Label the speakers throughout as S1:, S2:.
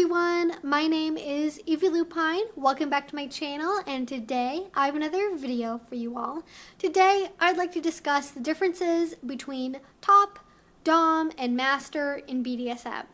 S1: everyone, my name is Evie Lupine. Welcome back to my channel, and today I have another video for you all. Today I'd like to discuss the differences between top, dom, and master in BDSM.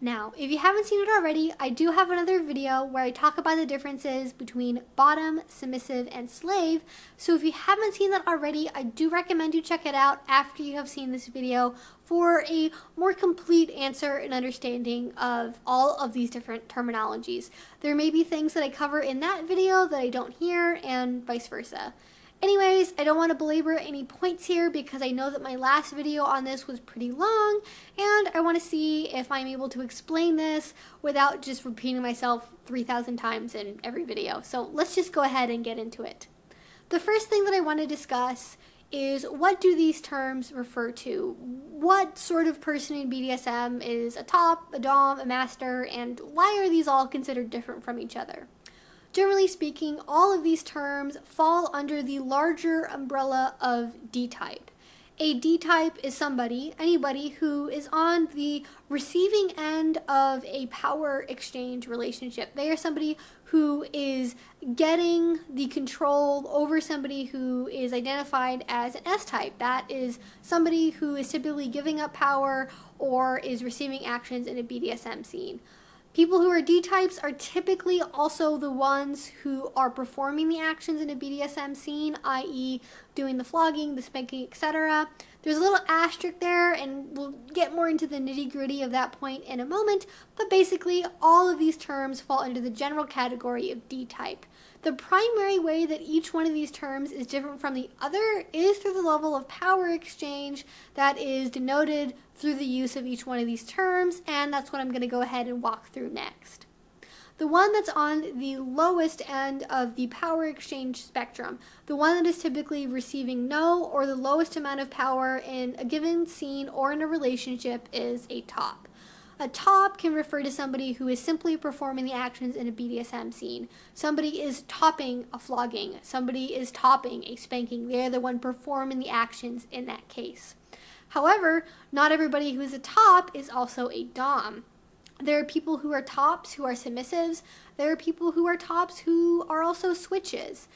S1: Now, if you haven't seen it already, I do have another video where I talk about the differences between bottom, submissive, and slave. So if you haven't seen that already, I do recommend you check it out after you have seen this video for a more complete answer and understanding of all of these different terminologies. There may be things that I cover in that video that I don't here, and vice versa. Anyways, I don't want to belabor any points here because I know that my last video on this was pretty long, and I want to see if I'm able to explain this without just repeating myself 3,000 times in every video. So let's just go ahead and get into it. The first thing that I want to discuss is, what do these terms refer to? What sort of person in BDSM is a top, a dom, a master, and why are these all considered different from each other? Generally speaking, all of these terms fall under the larger umbrella of D-type. A D-type is anybody who is on the receiving end of a power exchange relationship. They are somebody who is getting the control over somebody who is identified as an S-type. That is somebody who is typically giving up power or is receiving actions in a BDSM scene. People who are D-types are typically also the ones who are performing the actions in a BDSM scene, i.e. doing the flogging, the spanking, etc. There's a little asterisk there, and we'll get more into the nitty-gritty of that point in a moment, but basically all of these terms fall under the general category of D-type. The primary way that each one of these terms is different from the other is through the level of power exchange that is denoted through the use of each one of these terms, and that's what I'm going to go ahead and walk through next. The one that's on the lowest end of the power exchange spectrum, the one that is typically receiving no or the lowest amount of power in a given scene or in a relationship, is a top. A top can refer to somebody who is simply performing the actions in a BDSM scene. Somebody is topping a flogging. Somebody is topping a spanking. They're the one performing the actions in that case. However, not everybody who is a top is also a dom. There are people who are tops who are submissives. There are people who are tops who are also switches.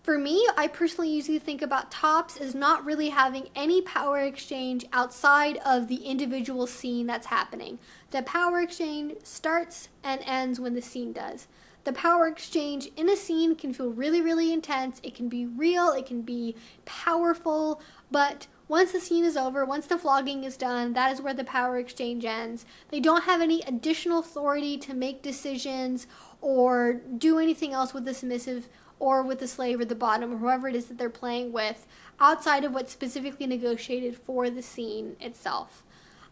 S1: For me, I personally usually think about tops as not really having any power exchange outside of the individual scene that's happening. The power exchange starts and ends when the scene does. The power exchange in a scene can feel really, really intense. It can be real, it can be powerful, but once the scene is over, once the flogging is done, that is where the power exchange ends. They don't have any additional authority to make decisions or do anything else with the submissive or with the slave or the bottom or whoever it is that they're playing with outside of what's specifically negotiated for the scene itself.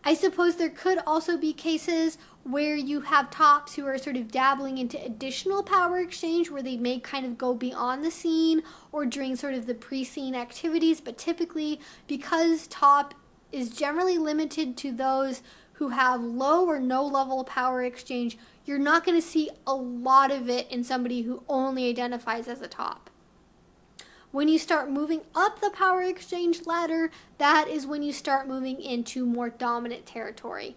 S1: I suppose there could also be cases where you have tops who are sort of dabbling into additional power exchange where they may kind of go beyond the scene or during sort of the pre-scene activities, but typically because top is generally limited to those who have low or no level power exchange, you're not going to see a lot of it in somebody who only identifies as a top. When you start moving up the power exchange ladder, that is when you start moving into more dominant territory.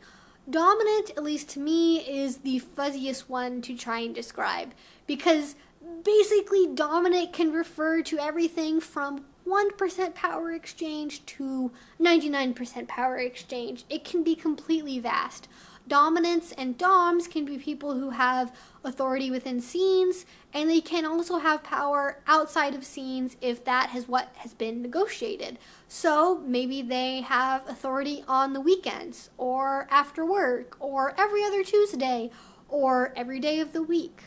S1: Dominant, at least to me, is the fuzziest one to try and describe, because basically dominant can refer to everything from 1% power exchange to 99% power exchange. It can be completely vast. Dominants and doms can be people who have authority within scenes, and they can also have power outside of scenes if that is what has been negotiated. So maybe they have authority on the weekends, or after work, or every other Tuesday, or every day of the week.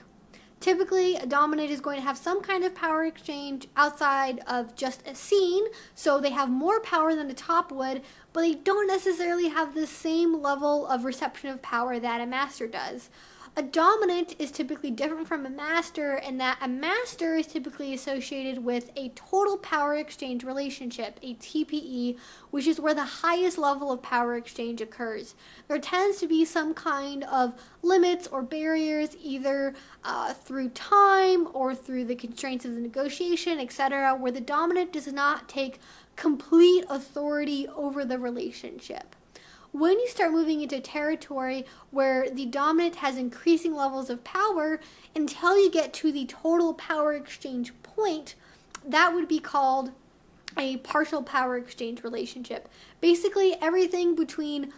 S1: Typically, a dominant is going to have some kind of power exchange outside of just a scene, so they have more power than a top would, but they don't necessarily have the same level of reception of power that a master does. A dominant is typically different from a master in that a master is typically associated with a total power exchange relationship, a TPE, which is where the highest level of power exchange occurs. There tends to be some kind of limits or barriers, either through time or through the constraints of the negotiation, etc., where the dominant does not take complete authority over the relationship. When you start moving into territory where the dominant has increasing levels of power until you get to the total power exchange point, that would be called a partial power exchange relationship. Basically, everything between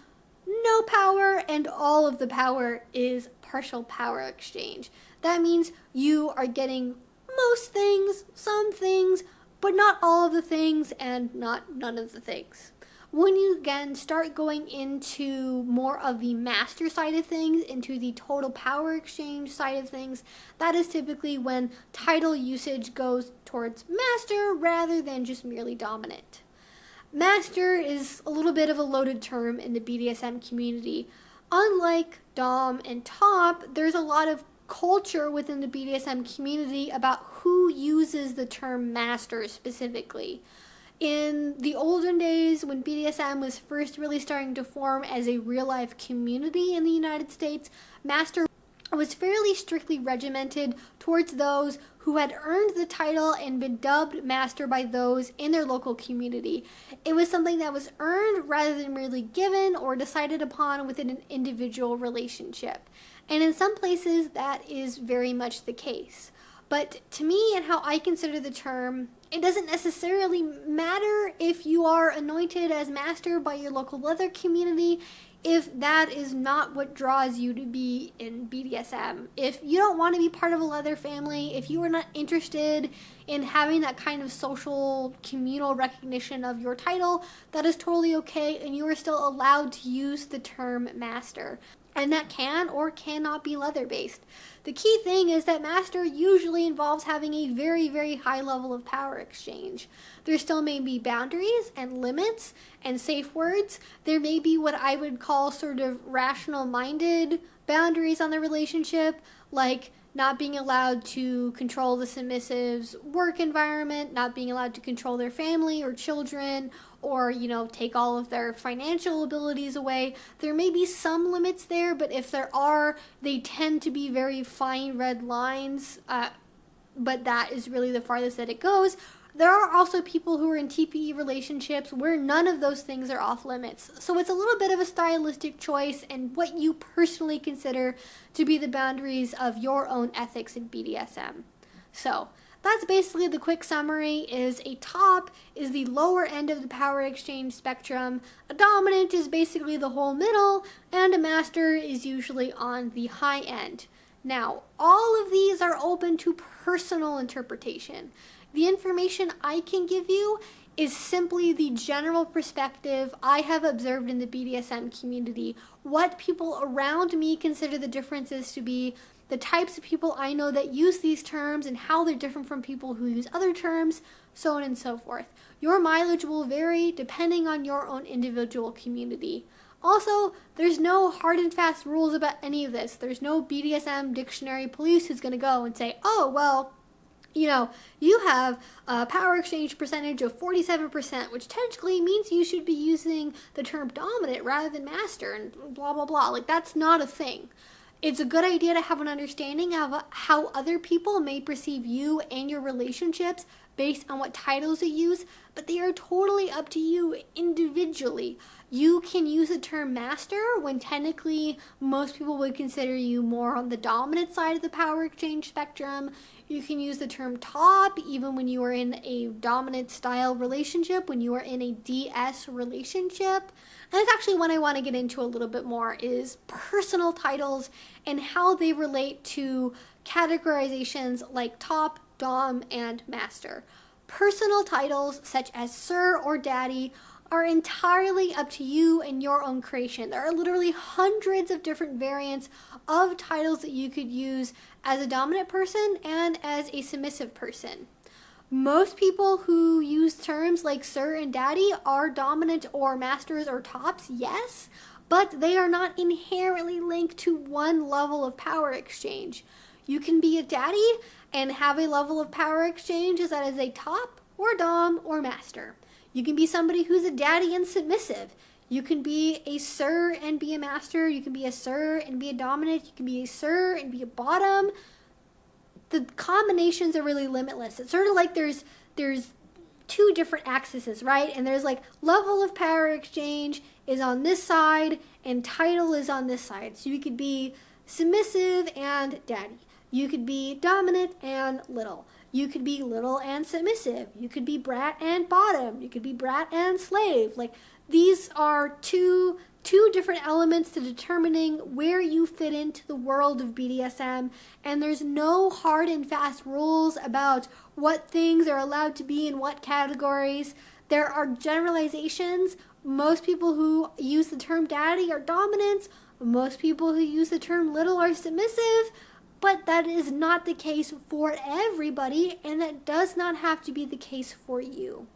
S1: no power and all of the power is partial power exchange. That means you are getting most things, some things, but not all of the things and not none of the things. When you again start going into more of the master side of things, into the total power exchange side of things, that is typically when title usage goes towards master rather than just merely dominant. Master is a little bit of a loaded term in the BDSM community. Unlike dom and top, there's a lot of culture within the BDSM community about who uses the term master specifically. In the olden days, when BDSM was first really starting to form as a real-life community in the United States, master was fairly strictly regimented towards those who had earned the title and been dubbed master by those in their local community. It was something that was earned rather than merely given or decided upon within an individual relationship. And in some places, that is very much the case. But to me, and how I consider the term, it doesn't necessarily matter if you are anointed as master by your local leather community if that is not what draws you to be in BDSM. If you don't want to be part of a leather family, if you are not interested in having that kind of social communal recognition of your title, that is totally okay, and you are still allowed to use the term master. And that can or cannot be leather-based. The key thing is that master usually involves having a very, very high level of power exchange. There still may be boundaries and limits and safe words. There may be what I would call sort of rational-minded boundaries on the relationship, like not being allowed to control the submissive's work environment, not being allowed to control their family or children, or, take all of their financial abilities away. There may be some limits there, but if there are, they tend to be very fine red lines, but that is really the farthest that it goes. There are also people who are in TPE relationships where none of those things are off limits. So it's a little bit of a stylistic choice and what you personally consider to be the boundaries of your own ethics in BDSM. So that's basically the quick summary. Is a top is the lower end of the power exchange spectrum, a dominant is basically the whole middle, and a master is usually on the high end. Now, all of these are open to personal interpretation. The information I can give you is simply the general perspective I have observed in the BDSM community, what people around me consider the differences to be, the types of people I know that use these terms and how they're different from people who use other terms, so on and so forth. Your mileage will vary depending on your own individual community. Also, there's no hard and fast rules about any of this. There's no BDSM dictionary police who's going to go and say, oh, well, you have a power exchange percentage of 47%, which technically means you should be using the term dominant rather than master, and blah, blah, blah. Like, that's not a thing. It's a good idea to have an understanding of how other people may perceive you and your relationships based on what titles you use, but they are totally up to you individually. You can use the term master when technically most people would consider you more on the dominant side of the power exchange spectrum. You can use the term top even when you are in a dominant style relationship, when you are in a DS relationship. And that's actually what I want to get into a little bit more, is personal titles and how they relate to categorizations like top, dom, and master. Personal titles such as sir or daddy are entirely up to you and your own creation. There are literally hundreds of different variants of titles that you could use as a dominant person and as a submissive person. Most people who use terms like sir and daddy are dominant or masters or tops, yes, but they are not inherently linked to one level of power exchange. You can be a daddy and have a level of power exchange that is a top or dom or master. You can be somebody who's a daddy and submissive. You can be a sir and be a master. You can be a sir and be a dominant. You can be a sir and be a bottom. The combinations are really limitless. It's sort of like there's two different axes, right? And there's like level of power exchange is on this side and title is on this side. So you could be submissive and daddy. You could be dominant and little. You could be little and submissive. You could be brat and bottom. You could be brat and slave. Like, these are two different elements to determining where you fit into the world of BDSM, and there's no hard and fast rules about what things are allowed to be in what categories. There are generalizations. Most people who use the term daddy are dominant. Most people who use the term little are submissive. But that is not the case for everybody, and that does not have to be the case for you.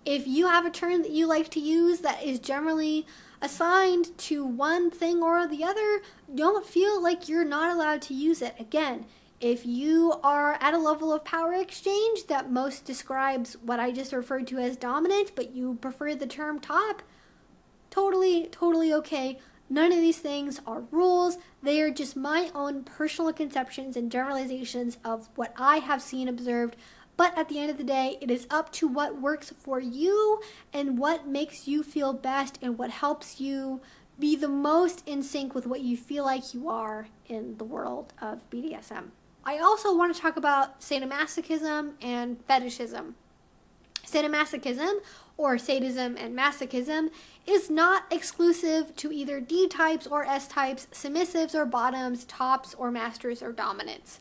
S1: If you have a term that you like to use that is generally assigned to one thing or the other, don't feel like you're not allowed to use it. Again, if you are at a level of power exchange that most describes what I just referred to as dominant, but you prefer the term top, totally okay. None of these things are rules. They are just my own personal conceptions and generalizations of what I have seen, observed. But at the end of the day, it is up to what works for you and what makes you feel best and what helps you be the most in sync with what you feel like you are in the world of BDSM. I also want to talk about sadomasochism and fetishism. Sadomasochism, or sadism and masochism, is not exclusive to either D types or S types, submissives or bottoms, tops or masters or dominants.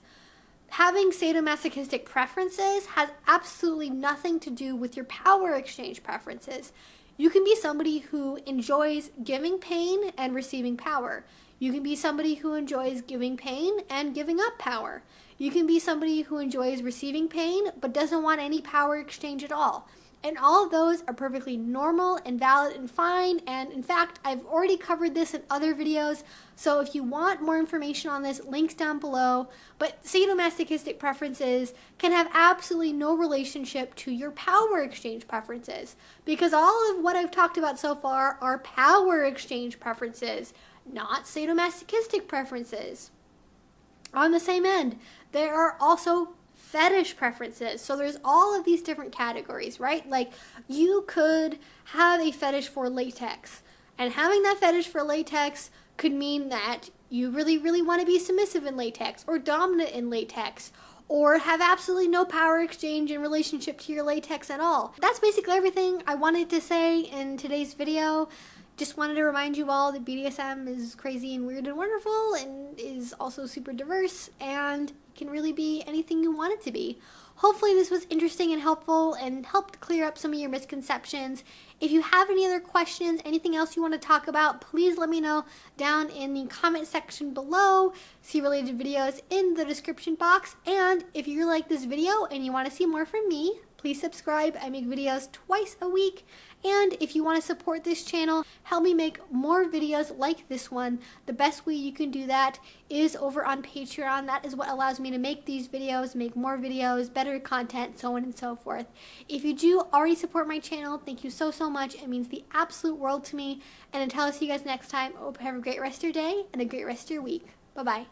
S1: Having sadomasochistic preferences has absolutely nothing to do with your power exchange preferences. You can be somebody who enjoys giving pain and receiving power. You can be somebody who enjoys giving pain and giving up power. You can be somebody who enjoys receiving pain but doesn't want any power exchange at all. And all of those are perfectly normal and valid and fine. And in fact, I've already covered this in other videos. So if you want more information on this, links down below. But sadomasochistic preferences can have absolutely no relationship to your power exchange preferences, because all of what I've talked about so far are power exchange preferences, not sadomasochistic preferences. On the same end, there are also fetish preferences. So there's all of these different categories, right? Like, you could have a fetish for latex, and having that fetish for latex could mean that you really want to be submissive in latex or dominant in latex, or have absolutely no power exchange in relationship to your latex at all. That's basically everything I wanted to say in today's video. Just wanted to remind you all that BDSM is crazy and weird and wonderful, and is also super diverse, and can really be anything you want it to be. Hopefully this was interesting and helpful and helped clear up some of your misconceptions. If you have any other questions, anything else you want to talk about, please let me know down in the comment section below. See related videos in the description box. And if you like this video and you want to see more from me, please subscribe. I make videos twice a week. And if you want to support this channel, help me make more videos like this one, the best way you can do that is over on Patreon. That is what allows me to make these videos, make more videos, better content, so on and so forth. If you do already support my channel, thank you so much. It means the absolute world to me. And until I see you guys next time, I hope you have a great rest of your day and a great rest of your week. Bye-bye.